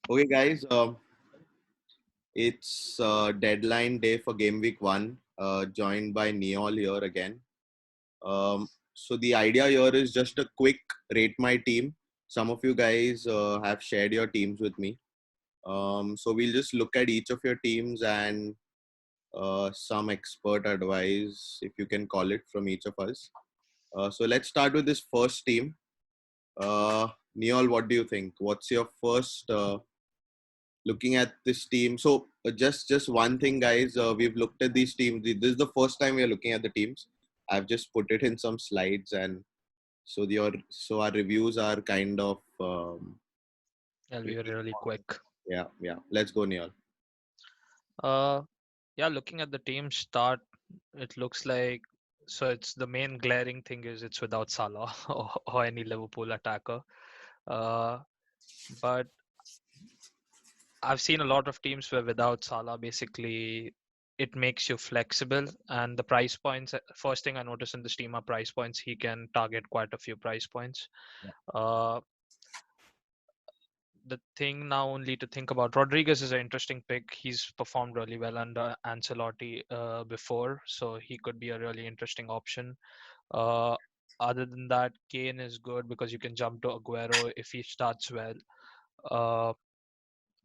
Okay, guys. It's deadline day for game week one. Joined by Neol here again. So the idea here is just a quick rate my team. Some of you guys have shared your teams with me. So we'll just look at each of your teams and some expert advice, if you can call it, from each of us. So let's start with this first team. Uh, Neol, what do you think? What's your first looking at this team? So just one thing, guys. We've looked at these teams. This is the first time we are looking at the teams. I've just put it in some slides, and so our reviews are kind of I'll be really quick. yeah. Let's go, Neil. Uh, yeah, looking at the team start, it looks like it's the main glaring thing is it's without Salah or any Liverpool attacker. Uh, but I've seen a lot of teams where without Salah, basically it makes you flexible and the price points. First thing I noticed in this team are price points. He can target quite a few price points. Uh, the thing now only to think about Rodriguez is an interesting pick. He's performed really well under Ancelotti before, so he could be a really interesting option. Uh, Other than that, Kane is good because you can jump to Aguero if he starts well. Uh,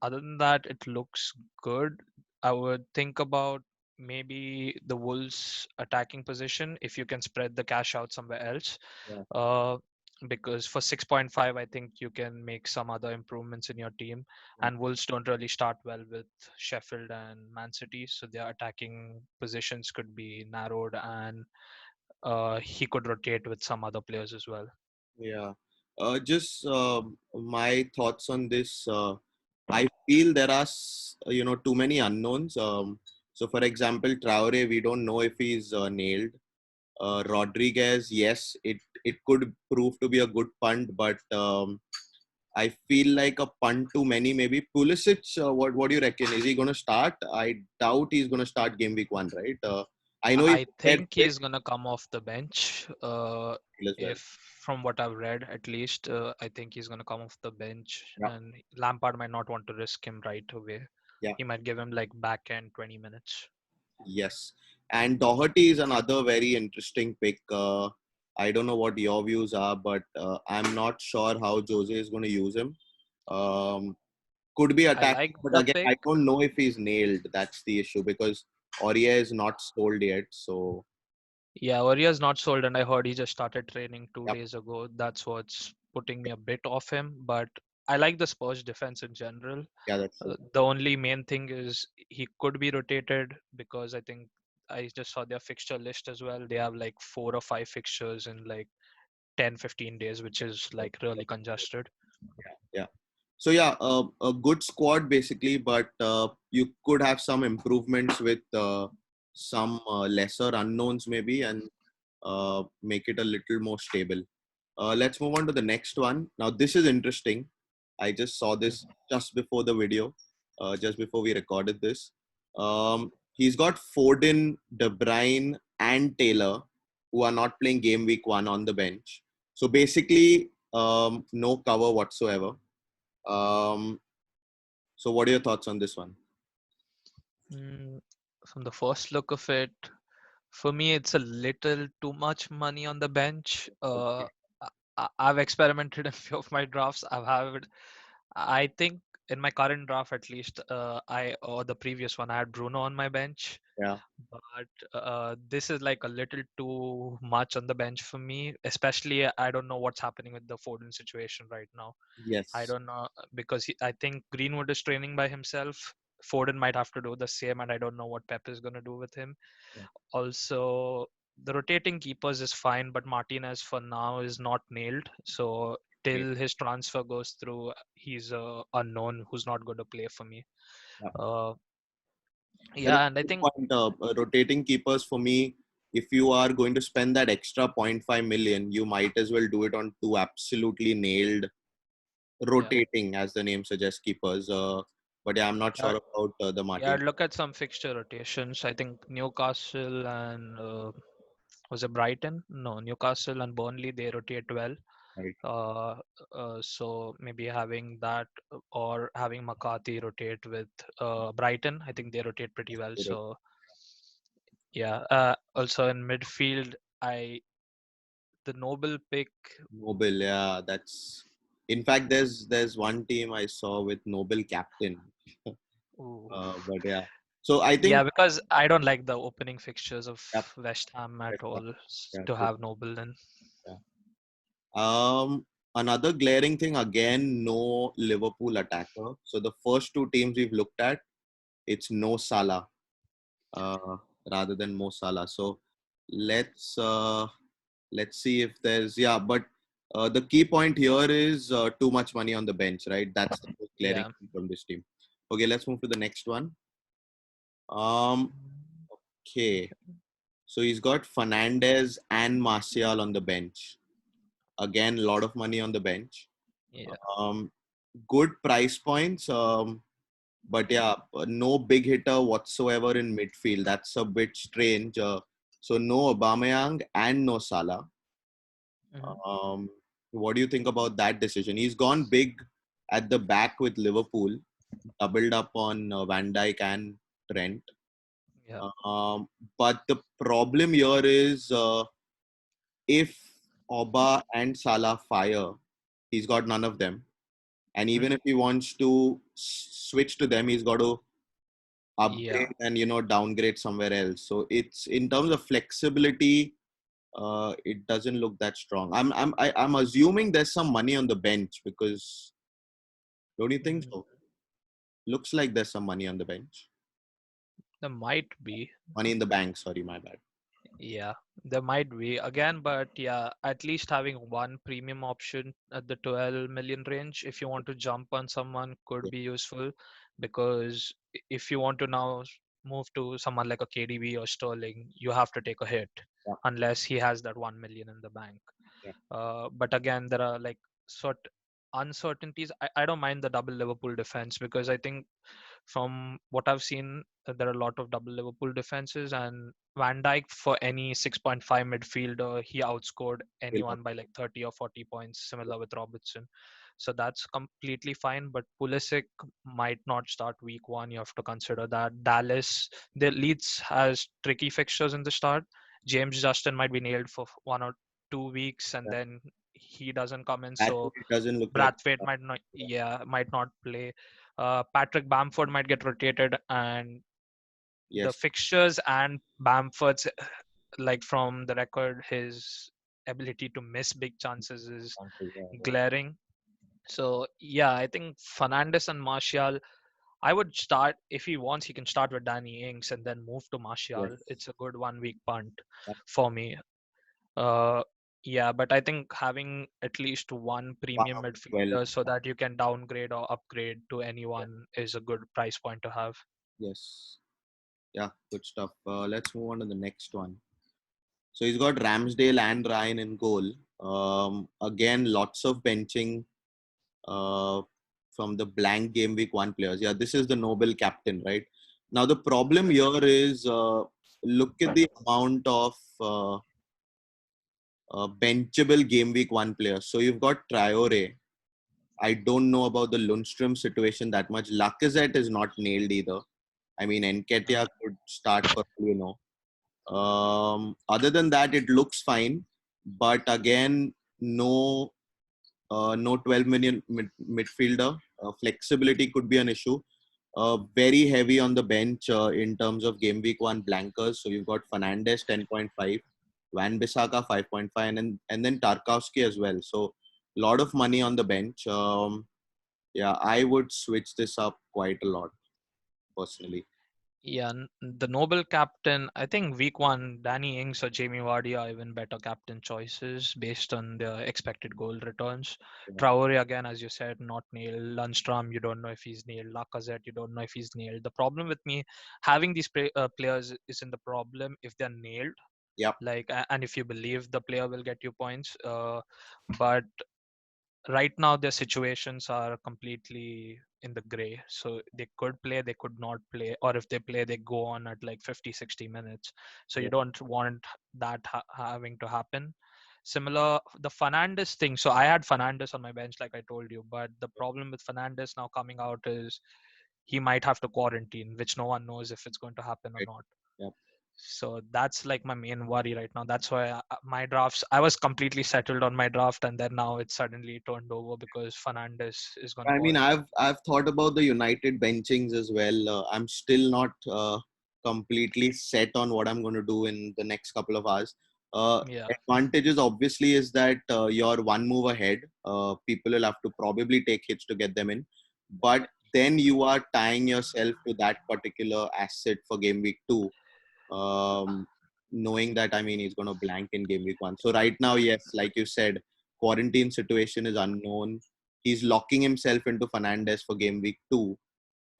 Other than that, it looks good. I would think about maybe the Wolves attacking position if you can spread the cash out somewhere else. Yeah, Uh, because for 6.5, I think you can make some other improvements in your team. yeah, And Wolves don't really start well with Sheffield and Man City, so their attacking positions could be narrowed, and he could rotate with some other players as well. yeah. Just my thoughts on this. I feel there are too many unknowns. So for example, Traore, we don't know if he's nailed. Rodriguez, yes, it could prove to be a good punt, but I feel like a punt too many. Maybe Pulisic. What do you reckon? Is he going to start? I doubt he's going to start game week one, right? I know he's I prepared think for it he's gonna come off the bench. as well. If from what I've read, at least, I think he's gonna come off the bench, Yeah, and Lampard might not want to risk him right away. yeah, He might give him like back end 20 minutes. yes. And Doherty is another very interesting pick. I don't know what your views are, but I'm not sure how Jose is going to use him. Um, could be I attacked, like but the again, pick. I don't know if he's nailed. That's the issue because Aurier is not sold yet. So, Yeah, Oria's not sold, and I heard he just started training two yeah, days ago. That's what's putting me a bit off him. But I like the Spurs defense in general. yeah, that's true. The only main thing is he could be rotated because I think I just saw their fixture list as well. They have like 4 or 5 fixtures in like 10, 15 days, which is like really congested. Yeah. So yeah, a good squad basically, but you could have some improvements with some lesser unknowns maybe, and make it a little more stable. Let's move on to the next one. Now this is interesting. I just saw this just before the video, just before we recorded this. He's got Foden, De Bruyne, and Taylor, who are not playing game week one on the bench. So basically, no cover whatsoever. Um, so what are your thoughts on this one? Mm, from the first look of it, for me, it's a little too much money on the bench. I've experimented a few of my drafts. I think in my current draft at least, I or the previous one, I had Bruno on my bench. Yeah. But this is like a little too much on the bench for me, especially I don't know what's happening with the Foden situation right now. I Yes. don't know because I think Greenwood is training by himself. Foden might have to do the same, and I don't know what Pep is going to do with him. Yeah. Also, the rotating keepers is fine, but Martinez for now is not nailed. So Okay. till his transfer goes through, he's unknown who's not going to play for me. Yeah. Uh, Yeah, that's yeah, and a I good think point. Rotating keepers for me, if you are going to spend that extra 0.5 million, you might as well do it on two absolutely nailed yeah, rotating, as the name suggests, keepers. But yeah, I'm not yeah, sure about the yeah. Martin. I'd look at some fixture rotations. I think Newcastle and was it Brighton? No, Newcastle and Burnley they rotate well. right. Uh, so maybe having that or having McCarthy rotate with Brighton. I think they rotate pretty well. Correct. So yeah. Also in midfield, I the noble pick. Noble, yeah, that's. In fact, there's one team I saw with Noble captain. Ooh. But yeah, so I Yeah, think because I don't like the opening fixtures of yeah, West Ham at yeah, all yeah, to true. have Noble in. Yeah. Another glaring thing again, no Liverpool attacker. So the first two teams we've looked at, it's no Salah, uh, rather than Mo Salah. So let's uh, let's see if there's but the key point here is too much money on the bench, right? That's the most glaring Yeah. thing from this team. Okay, let's move to the next one. Um, okay, so he's got Fernandez and Martial on the bench. Again, a lot of money on the bench. Yeah. Um, good price points. But yeah, no big hitter whatsoever in midfield. That's a bit strange. So no Aubameyang and no Salah. Mhm. Um, what do you think about that decision? He's gone big at the back with Liverpool, doubled up on Van Dijk and Trent. Yeah. Um, but the problem here is if Oba and Salah fire, he's got none of them. And even Mhm. if he wants to switch to them, he's got to Yeah. upgrade and downgrade somewhere else. So it's in terms of flexibility, it doesn't look that strong. I'm assuming there's some money on the bench because don't you think Mhm. so? Looks like there's some money on the bench. There might be. Money in the bank. Sorry, my bad. Yeah, there might be again, but yeah, at least having one premium option at the 12 million range, if you want to jump on someone, could Yeah, be useful because if you want to now move to someone like a KDB or Sterling, you have to take a hit yeah, unless he has that 1 million in the bank. yeah. But again, there are like sort uncertainties. I don't mind the double Liverpool defense because I think from what I've seen, there are a lot of double Liverpool defenses, and Van Dijk for any 6.5 midfielder, he outscored Will not. anyone by like 30 or 40 points, similar with Robertson. So that's completely fine. But Pulisic might not start week one. You have to consider that. Dallas, the Leeds has tricky fixtures in the start. James Justin might be nailed for 1 or 2 weeks, and Yeah. then he doesn't come in. That So it doesn't look like. Brathwaite might not, yeah, might not play. Patrick Bamford might get rotated, and the Yes. fixtures and Bamford's, like from the record, his ability to miss big chances is Yeah. glaring. So yeah, I think Fernandes and Martial. I would start if he wants. He can start with Danny Ings and then move to Yes. Martial. It's a good 1 week punt Yeah. for me. Uh, yeah, but I think having at least one One premium of 12. midfielder so that you can downgrade or upgrade to anyone is a good price point to have. Yes. Yeah. Good stuff. Let's move on to the next one. So he's got Ramsdale and Ryan in goal. Again, lots of benching uh, from the blank game week one players. Yeah, this is the noble captain, right? Now the problem here is look at the amount of benchable game week one players. So you've got Traore. I don't know about the Lundstrom situation that much. Lacazette is not nailed either. I mean, Mm. Enketia could start for all you know. Other than that, it looks fine. But again, no 12 million midfielder. Flexibility could be an issue. Very heavy on the bench in terms of game week one blankers. So you've got Fernandez 10.5, Van Bissaka 5.5, and then Tarkowski as well. So a lot of money on the bench. Yeah, I would switch this up quite a lot personally. Yeah, the noble captain. I think week one, Danny Ings or Jamie Vardy are even better captain choices based on their expected goal returns. Yeah, Traore, again, as you said, not nailed. Lundstrom, you don't know if he's nailed. Lacazette, you don't know if he's nailed. The problem with me having these players isn't the problem if they're nailed. yeah, Like, and if you believe the player will get you points. But right now their situations are completely in the gray, so they could play, they could not play, or if they play they go on at like 50, 60 minutes. So you yeah, don't want that having to happen. Similar, the Fernandes thing. So I had Fernandes on my bench, like I told you, but the problem with Fernandes now coming out is he might have to quarantine, which no one knows if it's going to happen or Right. not. Yeah. So that's like my main worry right now. That's why my drafts, I was completely settled on my draft, and then now it's suddenly turned over because Fernandes is going to I mean, quarantine. I've thought about the United benchings as well. I'm still not completely set on what I'm going to do in the next couple of hours. Yeah. Advantages obviously is that you're one move ahead. People will have to probably take hits to get them in, but then you are tying yourself to that particular asset for game week 2. Um, Knowing that, I mean, he's going to blank in game week 1. So right now, yes, like you said, quarantine situation is unknown. He's locking himself into Fernandez for game week 2.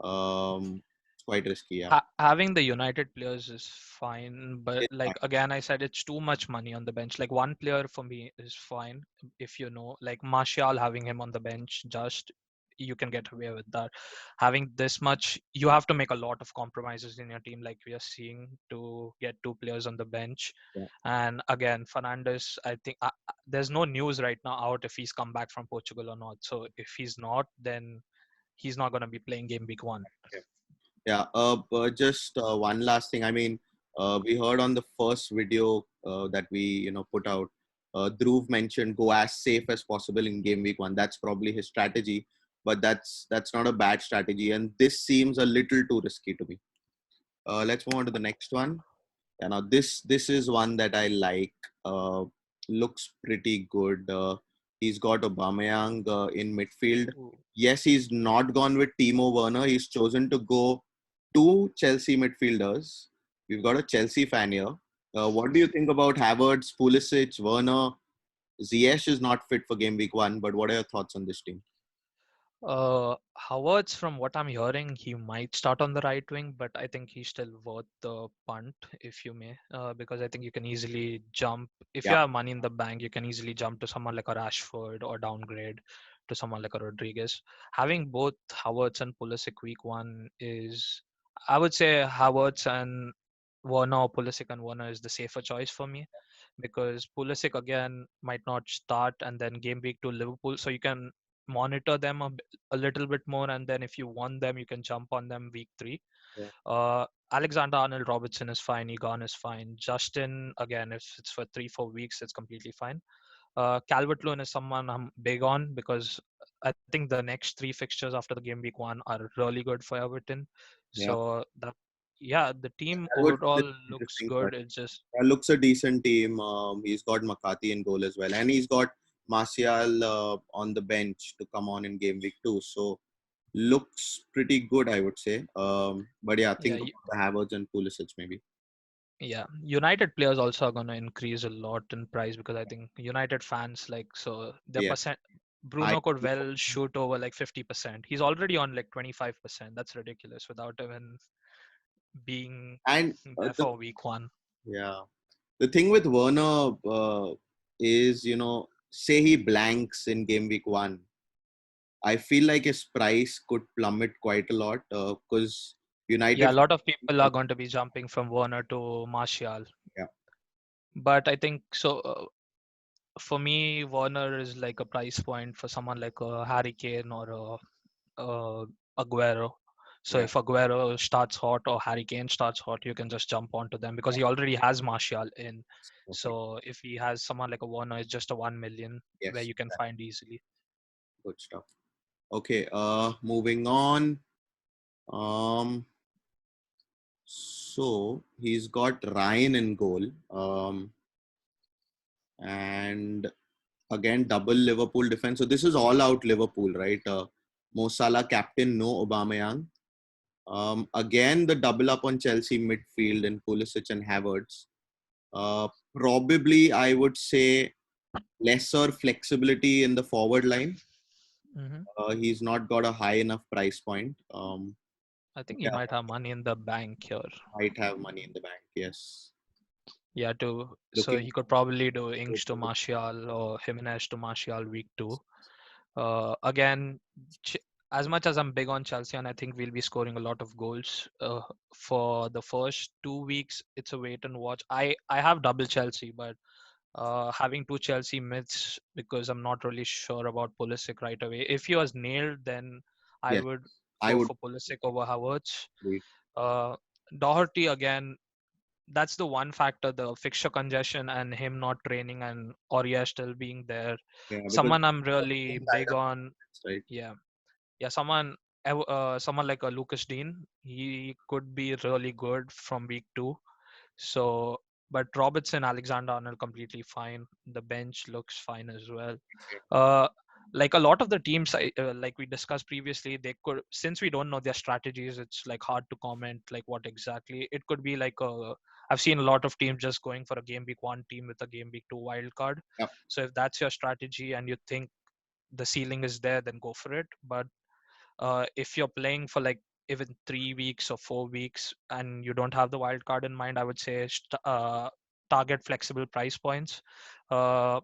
It's quite risky, yeah. Having the United players is fine, but It's fine. like again, I said it's too much money on the bench. Like one player for me is fine if you know, like Martial, having him on the bench, just you can get away with that. Having this much, you have to make a lot of compromises in your team, like we are seeing, to get two players on the bench. Yeah, And again, Fernandes, I think there's no news right now out if he's come back from Portugal or not. So if he's not, then he's not going to be playing game week 1. yeah. Yeah, but just one last thing. I mean, we heard on the first video that we put out. Dhruv mentioned go as safe as possible in game week 1. That's probably his strategy, but that's not a bad strategy. And this seems a little too risky to me. Let's move on to the next one. Yeah, now this is one that I like. Looks pretty good. He's got Aubameyang in midfield. Yes, he's not gone with Timo Werner. He's chosen to go two Chelsea midfielders. We've got a Chelsea fan here. What do you think about Havertz, Pulisic, Werner? Ziyech is not fit for game week 1, but what are your thoughts on this team? Havertz, from what I'm hearing, he might start on the right wing, but I think he's still worth the punt, if you may, because I think you can easily jump. If Yeah, you have money in the bank, you can easily jump to someone like a Rashford or downgrade to someone like a Rodriguez. Having both Havertz and Pulisic week 1 is, I would say, Havertz and Werner, or Pulisic and Werner is the safer choice for me, because Pulisic again might not start, and then game week 2 Liverpool, so you can monitor them a little bit more, and then if you want them, you can jump on them week 3. yeah, uh Alexander Arnold Robertson is fine, Egon is fine, Justin, again, if it's for 3-4 weeks, it's completely fine. Calvert Lewin is someone I'm big on, because I think the next 3 fixtures after the game week 1 are really good for Everton. yeah. So that, yeah, the team Havertz is overall an looks interesting choice. good. It's just, Looks a decent team. He's got McCarthy in goal as well, and he's got Martial on the bench to come on in game week 2. So looks pretty good, I would say. But yeah, yeah, think about the Havertz and Pulisic maybe. yeah, United players also are going to increase a lot in price, because I think United fans, like, so their Yeah, percent, I Bruno could well shoot over like 50%. He's already on like 25%. That's ridiculous without even being and there the for week 1. yeah the thing with Werner is say he blanks in game week 1. I feel like his price could plummet quite a lot because Yeah, United. a lot of people are going to be jumping from Werner to Martial, Yeah, but I think so. For me, Werner is like a price point for someone like a Harry Kane or Aguero. So yeah, if Aguero starts hot or Harry Kane starts hot, you can just jump onto them, because he already has Martial in. perfect. So if he has someone like a Werner, it's just a 1 million where Yes, you can find easily. good stuff. Okay, moving on. Um, so he's got Ryan in goal. And again, double Liverpool defense. So this is all out Liverpool, right? Mo Salah captain, no Aubameyang. Again, the double up on Chelsea midfield and Pulisic and Havertz. Probably, I would say lesser flexibility in the forward line. Hmm. He's not got a high enough price point. I think he Yeah, might have money in the bank here. might have money in the bank. Yes, Yeah, to so looking. he could probably do Ings to Martial or Jimenez to Martial week 2. Again, Ch- as much as I'm big on Chelsea and I think we'll be scoring a lot of goals for the first 2 weeks, it's a wait and watch. I have double Chelsea, but Having two Chelsea myths because I'm not really sure about Pulisic right away. If he was nailed, then I Yes, would I go would for Pulisic over Havertz. agree. Uh, Doherty again, that's the one factor, the fixture congestion and him not training and Aurier still being there. Yeah, because Someone I'm really big on, right. yeah, yeah, someone like a Lucas Dean, he could be really good from week two. So, but Robertson, Alexander Arnold completely fine. The bench looks fine as well. Uh, like a lot of the teams, like we discussed previously, they could, since we don't know their strategies, it's like hard to comment like what exactly. It could be like a. I've seen a lot of teams just going for a game week one team with a game week two wild card. Yeah, So if that's your strategy and you think the ceiling is there, then go for it. But if you're playing for like even 3 weeks or 4 weeks and you don't have the wild card in mind, I would say target flexible price points, uh,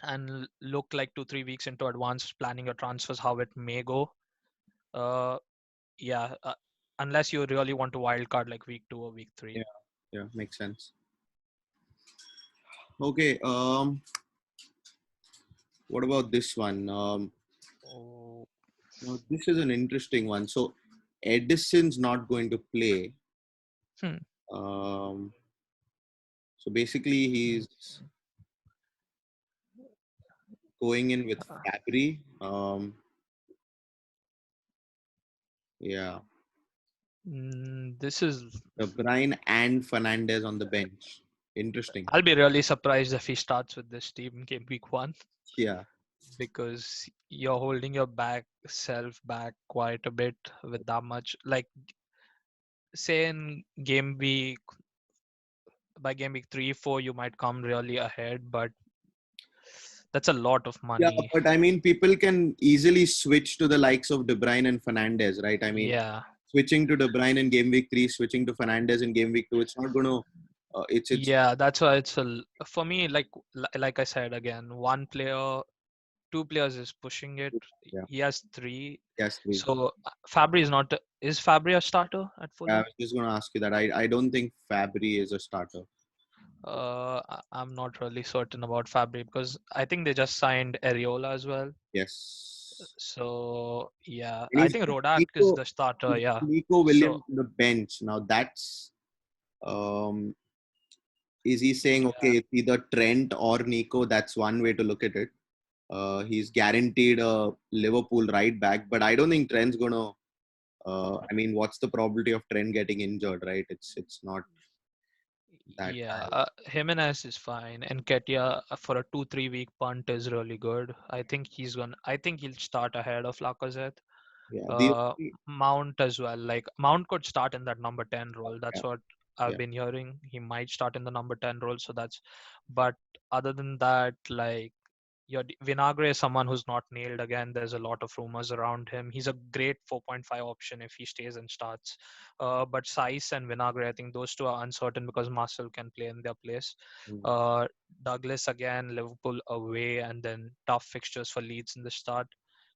and look like 2 3 weeks into advance planning your transfers how it may go. uh, yeah, unless you really want to wild card like week two or week three. yeah, yeah, makes sense. Okay, what about this one? Oh, Now this is an interesting one. So Edison's not going to play. hmm. Um, so basically, he's going in with Uh, Fabry. Yeah, this is, De Bruyne and Fernandez on the bench. Interesting. I'll be really surprised if he starts with this team game week one, Yeah, because you're holding your back self back quite a bit with that much. Like say in game week, by game week 3 4 you might come really ahead, but that's a lot of yeah, money. but I mean, people can easily switch to the likes of De Bruyne and Fernandez, right? I mean, Yeah, switching to De Bruyne in game week three, switching to Fernandez in game week two, it's not going to. It's yeah, that's why for me, like like I said again, one player, two players is pushing it. yeah, He has three. yes, three. So Fabry is not is Fabry a starter at I Fulham? was just going to ask you that. I don't think Fabry is a starter. I'm not really certain about Fabry because I think they just signed Areola as well. Yes. So yeah, And I he's think got Rodak is Nico, the starter. Yeah. Nico So Williams on the bench. Now that's um, is he saying okay, yeah, it's either Trent or Nico? That's one way to look at it. He's guaranteed a Liverpool right back, but I don't think Trent's gonna. I mean, what's the probability of Trent getting injured? Right? It's not that yeah, high. Jimenez is fine, and Ketia for a 2 3 week punt is really good. I think I think he'll start ahead of Lacazette. Yeah. The Uh, Mount as well. Like Mount could start in that number 10 role. yeah, That's what I've yeah. been hearing. He might start in the number 10 role. So that's, but other than that, like Vinagre is someone who's not nailed again. There's a lot of rumors around him. He's a great 4.5 option if he stays and starts. But Saiz and Vinagre, I think those two are uncertain because Marcel can play in their place. Mm. Uh, Douglas again, Liverpool away, and then tough fixtures for Leeds in the start.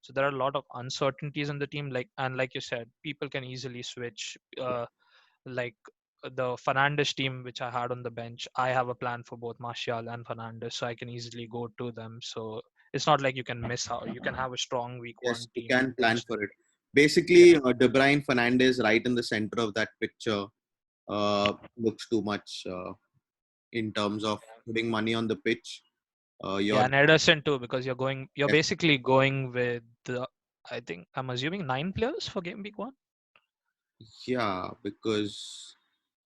So there are a lot of uncertainties in the team. Like you said, people can easily switch. Like the Fernandes team, which I had on the bench, I have a plan for both Martial and Fernandes, so I can easily go to them. So it's not like you can miss out. You can have a strong week Yes, one you team can and plan boost it. for it. Yeah, Basically, De Bruyne Fernandez right in the center of that picture looks too much in terms of putting money on the pitch. yeah, You're and Ederson too, because you're yes, basically going with I think I'm assuming 9 players for game week one. yeah, because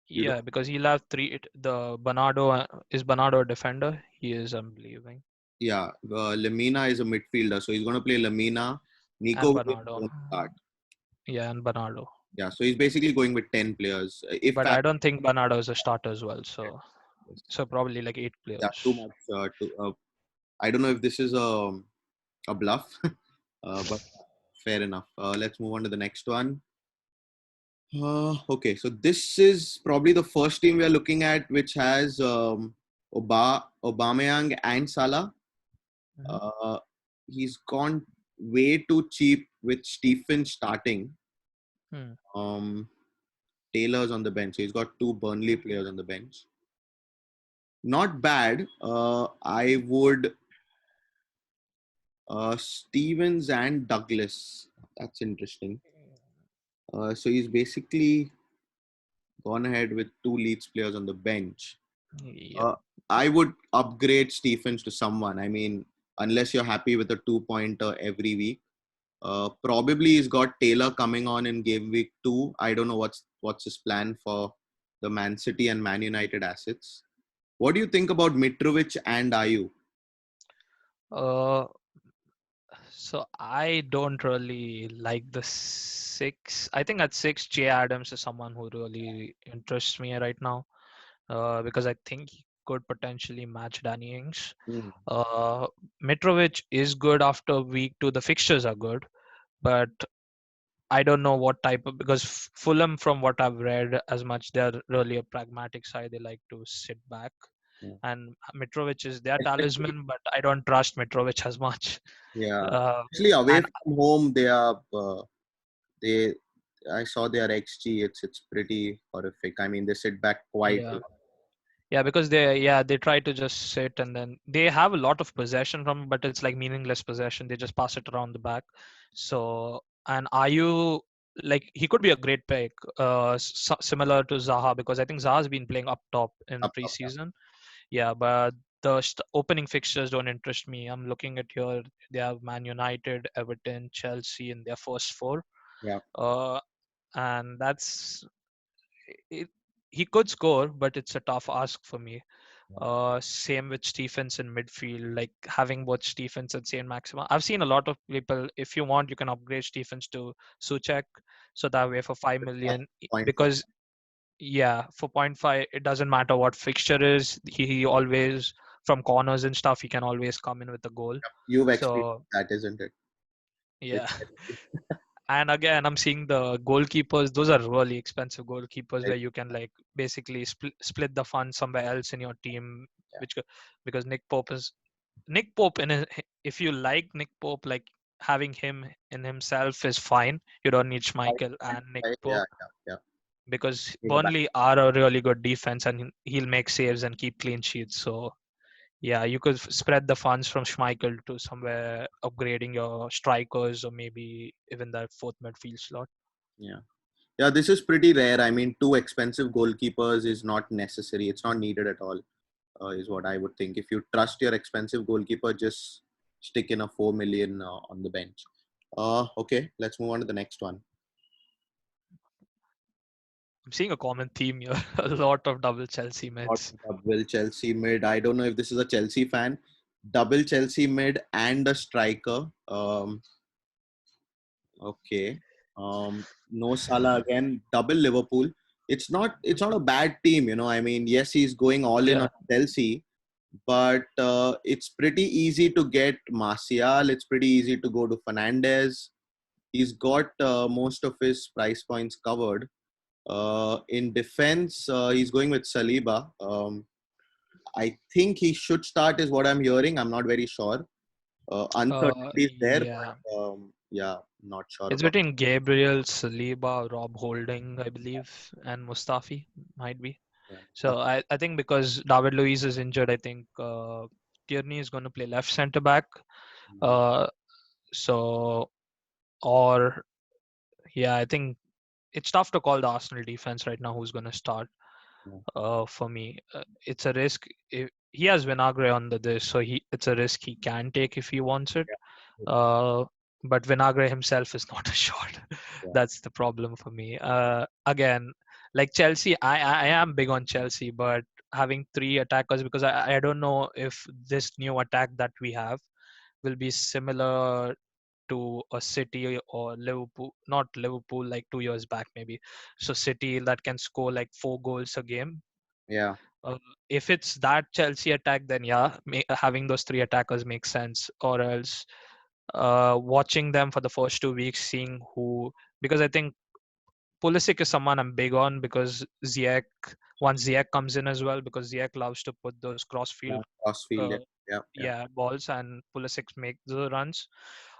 you don't. Yeah, because he'll have the Bernardo is Bernardo a defender? He is, I'm believing, Yeah, Lamina is a midfielder, so he's going to play Lamina. Nico and Williams Bernardo. won't start. Yeah, and Bernardo. Yeah, so he's basically going with 10 players. If But I don't think Bernardo is a starter as well. So probably like eight yeah, too players. much. I don't know if this is a bluff, but fair enough. Let's move on to the next one. Okay, so this is probably the first team we are looking at, which has Aubameyang and Salah. Mhm. Uh, he's gone way too cheap with Stephen starting. Hmm. Um, Taylor's on the bench. So he's got two Burnley players on the bench. not bad. I would Stevens and Douglas. That's interesting. So he's basically gone ahead with two Leeds players on the bench. Yep. Uh, I would upgrade Stephens to someone. I mean, unless you're happy with a 2 pointer every week. Probably he's got Taylor coming on in game week 2. I don't know what's his plan for the Man City and Man United assets. What do you think about Mitrovic and Ayu? Uh, so I don't really like the six. I think at six, Jay Adams is someone who really interests me right now. Because I think he could potentially match Danny Ings. Hmm. Uh, Mitrovic is good after week 2. The fixtures are good, but I don't know what type of, because Fulham, from what I've read as much, they're really a pragmatic side. They like to sit back, Yeah. and Mitrovic is their Especially, talisman, but I don't trust Mitrovic as much. yeah. Uh, Especially away and from home, they are they. I saw their XG. It's pretty horrific. I mean, they sit back quite a yeah, lot. yeah, because they try to just sit, and then they have a lot of possession from, but it's like meaningless possession. They just pass it around the back. So, and are you, like, he could be a great pick, similar to Zaha, because I think Zaha's been playing up top in the Up, up, up. preseason. Yeah, but the opening fixtures don't interest me. I'm looking at here. They have Man United, Everton, Chelsea in their first four. Yeah. Uh, and it. He could score, but it's a tough ask for me. Same with Stephens in midfield, like having both Stephens and Saint Maxima. I've seen a lot of people. If you want, you can upgrade Stephens to Suchek, so that way for 5 million. Point five. Because yeah, for point 0.5, it doesn't matter what fixture is. He always, from corners and stuff, he can always come in with a goal. You've experienced So that, isn't it? With yeah. And again, I'm seeing the goalkeepers. Those are really expensive goalkeepers where you can like basically split the fund somewhere else in your team, yeah. which because Nick Pope if you like Nick Pope, like having him in himself is fine. You don't need Schmeichel and Nick Yeah, Pope, yeah, yeah. because Need a back. Burnley are a really good defense, and he'll make saves and keep clean sheets. So yeah, you could spread the funds from Schmeichel to somewhere upgrading your strikers, or maybe even that fourth midfield slot. Yeah. Yeah, this is pretty rare. I mean, two expensive goalkeepers is not necessary. It's not needed at all, is what I would think. If you trust your expensive goalkeeper, just stick in a 4 million on the bench. Okay, let's move on to the next one. I'm seeing a common theme here. A lot of double Chelsea Not mids. double Chelsea mid. I don't know if this is a Chelsea fan. Double Chelsea mid and a striker. Okay. No Salah again. Double Liverpool. It's not a bad team, you know. I mean, yes, he's going all in Yeah. on Chelsea, but it's pretty easy to get Martial. It's pretty easy to go to Fernandez. He's got most of his price points covered. In defense, he's going with Saliba. I think he should start, is what I'm hearing. I'm not very sure. Uncertainty is there, Yeah. but yeah, not sure It's about. between Gabriel, Saliba, Rob Holding, I believe, and Mustafi, might be. Yeah. So I think because David Luiz is injured, I think Tierney is going to play left centre back. Uh, so, or yeah, I think it's tough to call the Arsenal defense right now who's going to start. Yeah. For me, it's a risk. If, he has Vinagre on the this, so it's a risk he can take if he wants it. Uh, but Vinagre himself is not assured. Yeah. That's the problem for me. Again, like Chelsea, I am big on Chelsea, but having three attackers, because I don't know if this new attack that we have will be similar to a City or Liverpool, not Liverpool like 2 years back maybe. So City that can score like 4 goals a game. Yeah. Uh, if it's that Chelsea attack, then yeah, having those three attackers makes sense. Or else, watching them for the first 2 weeks, seeing who, because I think Pulisic is someone I'm big on, because Ziyech, once Ziyech comes in as well, because Ziyech loves to put those Yeah. crossfield, Crossfield. uh, Yeah. Yeah. Yeah. yeah, balls, and Pulisic make the runs.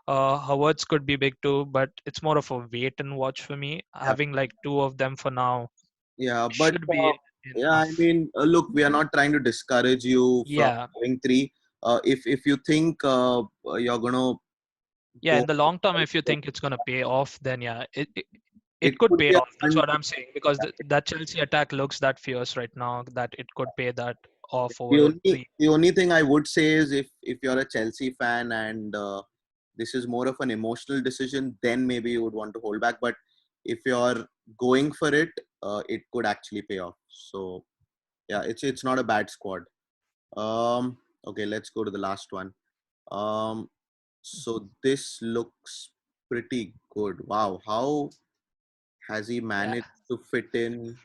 Havertz could be big too, but it's more of a wait and watch for me. Yeah. Having like two of them for now Yeah. But should be. Yeah, I enough. mean, look, we are not trying to discourage you from Yeah, having three. If you think you're gonna yeah. go, In the long term, if you think it's gonna pay off, then yeah, it it could could pay be a off. That's fun. what I'm saying because that Chelsea attack looks that fierce right now that it could pay that off The over only three. the only thing I would say is if you're a Chelsea fan and this is more of an emotional decision, then maybe you would want to hold back. But if you're going for it, it could actually pay off. So yeah, it's not a bad squad. Okay, let's go to the last one. Um, so this looks pretty good. Wow, how has he Yeah, managed to fit in?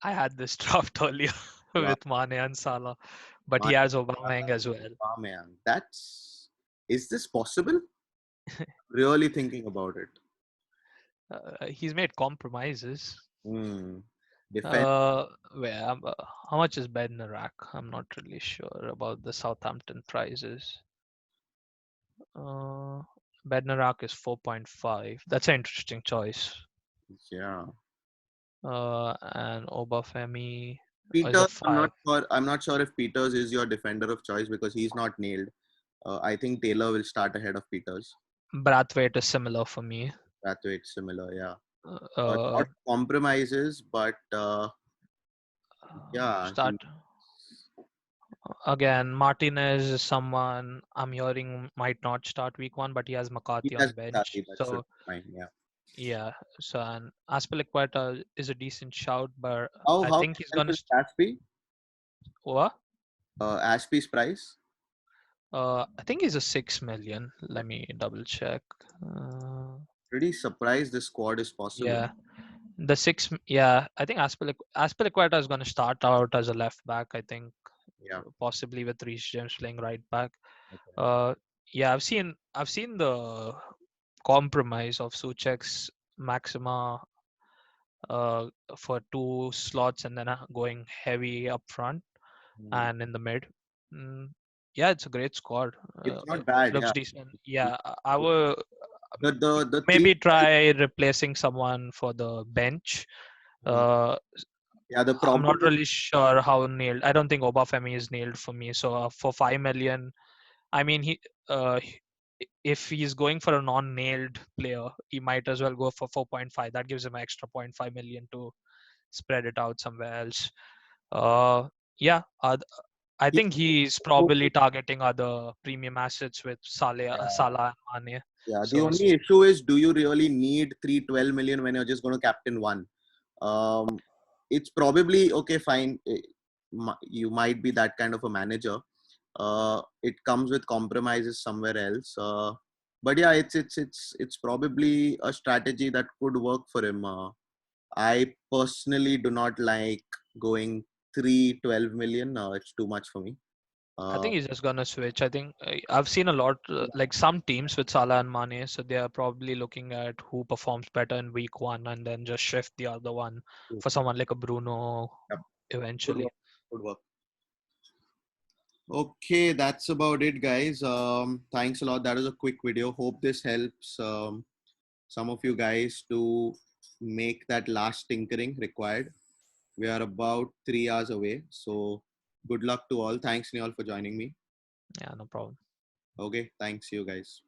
I had this draft earlier Wow, with Mane and Salah, but he my has Aubameyang as well. man, that's is this possible? Really thinking about it. He's made compromises. Hmm. Defense. Uh, where how much is Bednarak? I'm not really sure about the Southampton prices. Uh, Bednarak is 4.5. That's an interesting choice. Yeah. And Obafemi is a Peters, I'm not 5. sure. I'm not sure if Peters is your defender of choice because he's not nailed. I think Taylor will start ahead of Peters. Brathwaite is similar for me. That way it's similar. Yeah. Uh, Not compromises, but yeah, Start again. Martinez is someone I'm hearing might not start week 1, but he has he McCarthy has on bench. Mustafi. That should So be fine. Yeah. yeah, so and Aspilicueta is a decent shout, but I How think he's gonna. expensive is Ashby? What? Ashby's price? I think he's a 6 million. Let me double check. Uh, Pretty surprised this squad is possible. yeah, the six. Yeah, I think Aspilicueta is gonna start out as a left back. I think Yeah. possibly with Reece James playing right back. Okay. Uh, yeah, I've seen the compromise of Suchek's Maxima uh, for two slots and then going heavy up front Hmm. and in the mid. Mm, yeah, it's a great squad. It's not It bad. looks Yeah. decent. Yeah, I will The thing. maybe try replacing someone for the bench. Hmm. Uh, Yeah. The I'm problem not really sure how nailed. I don't think Obafemi is nailed for me. So for 5 million, I mean uh, he- if he's going for a non-nailed player, he might as well go for 4.5. That gives him an extra 0.5 million to spread it out somewhere else. Uh, yeah, I is. think he's probably targeting other premium assets with Salah and Mane. Yeah, the So only issue is do you really need 312 million when you're just going to captain one? Um, it's probably okay, fine. You might be that kind of a manager. It comes with compromises somewhere else. But yeah, it's probably a strategy that could work for him. I personally do not like going 312 million. It's too much for me. I Uh, think he's just gonna switch. I think I've seen a lot, like some teams with Salah and Mane, so they are probably looking at who performs better in week 1 and then just shift the other one for someone like a Bruno yep, could eventually. work. Could work. Okay, that's about it, guys. Thanks a lot. That was a quick video. Hope this helps some of you guys to make that last tinkering required. We are about 3 hours away. So good luck to all. Thanks, Neol, for joining me. Yeah, no problem. Okay, thanks, you guys.